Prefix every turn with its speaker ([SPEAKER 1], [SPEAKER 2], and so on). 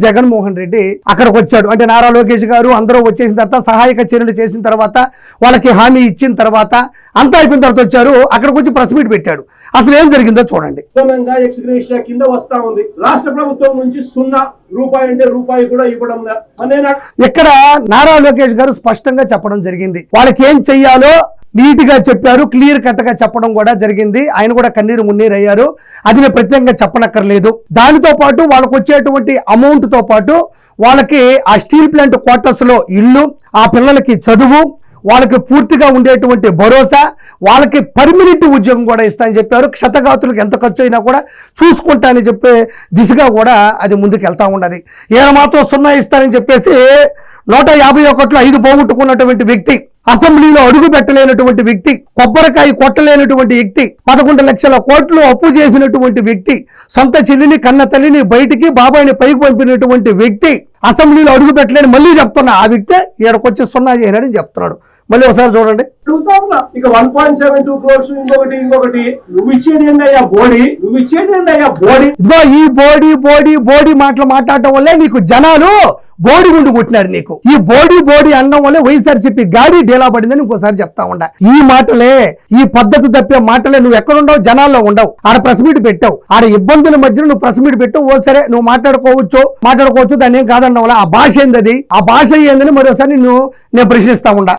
[SPEAKER 1] జగన్మోహన్ రెడ్డి అక్కడికి వచ్చాడు. అంటే నారా లోకేష్ గారు అందరూ వచ్చేసిన తర్వాత సహాయక చర్యలు చేసిన తర్వాత వాళ్ళకి హామీ ఇచ్చిన తర్వాత అంతా అయిపోయిన తర్వాత వచ్చారు. అక్కడికి వచ్చి ప్రెస్ మీట్ పెట్టాడు. అసలు ఏం జరిగిందో చూడండి.
[SPEAKER 2] కింద వస్తా ఉంది. రాష్ట్ర ప్రభుత్వం నుంచి ₹0 అంటే రూపాయి కూడా ఇవ్వడం.
[SPEAKER 1] ఇక్కడ నారా లోకేష్ గారు స్పష్టంగా చెప్పడం జరిగింది. వాళ్ళకి ఏం చెయ్యాలో నీట్ గా చెప్పారు. క్లియర్ కట్ గా చెప్పడం కూడా జరిగింది. ఆయన కూడా కన్నీరు మున్నీరు అయ్యారు. అది నేను ప్రత్యేకంగా చెప్పనక్కర్లేదు. దానితో పాటు వాళ్ళకు వచ్చేటువంటి అమౌంట్ తో పాటు వాళ్ళకి ఆ స్టీల్ ప్లాంట్ క్వార్టర్స్ లో ఇల్లు, ఆ పిల్లలకి చదువు, వాళ్ళకి పూర్తిగా ఉండేటువంటి భరోసా, వాళ్ళకి పర్మనెంట్ ఉద్యోగం కూడా ఇస్తానని చెప్పారు. క్షతగాతులకు ఎంత ఖర్చు అయినా కూడా చూసుకుంటానని చెప్పే దిశగా కూడా అది ముందుకు వెళ్తా ఉన్నది. ఈయన మాత్రం 0 ఇస్తానని చెప్పేసి 151లో 5 పోగొట్టుకున్నటువంటి వ్యక్తి, అసెంబ్లీలో అడుగు పెట్టలేనటువంటి వ్యక్తి, కొబ్బరికాయ కొట్టలేనటువంటి వ్యక్తి, 11 లక్షల కోట్లు అప్పు చేసినటువంటి వ్యక్తి, సొంత చెల్లిని కన్న తల్లిని బయటికి బాబాయిని పైకి పంపినటువంటి వ్యక్తి, అసెంబ్లీలో అడుగు పెట్టలేని మళ్ళీ చెప్తున్నా ఆ వ్యక్తి ఈడకొచ్చి 0 చేయనని చెప్తున్నాడు. మళ్ళీ ఒకసారి చూడండి.
[SPEAKER 2] ఇక 1.72 crores ఇంకొకటి నువ్వు ఇచ్చేది ఏందయ్యా బోడీ, ఇదిగో
[SPEAKER 1] ఈ బోడీ మాటలు మాట్లాడటం వల్లే నీకు జనాలు బోడి గుండు కొట్టినారు. నీకు ఈ బోడీ అనడం వల్లే వైఎస్ఆర్సీపీ గాడి డేలా పడిందని ఇంకోసారి చెప్తా ఉండా. ఈ మాటలే, ఈ పద్ధతి తప్పే మాటలే. నువ్వు ఎక్కడుండవు, జనాల్లో ఉండవు. ఆడ ప్రెస్ మీట్ పెట్టావు, ఆడ ఇబ్బందుల మధ్యలో నువ్వు ప్రెస్ మీట్ పెట్టావు. ఓ సరే నువ్వు మాట్లాడుకోవచ్చు, దాన్ని ఏం కాదన్నావు. ఆ భాష ఏంది, ఆ భాష ఏందని మరోసారి నేను ప్రశ్నిస్తా ఉండా.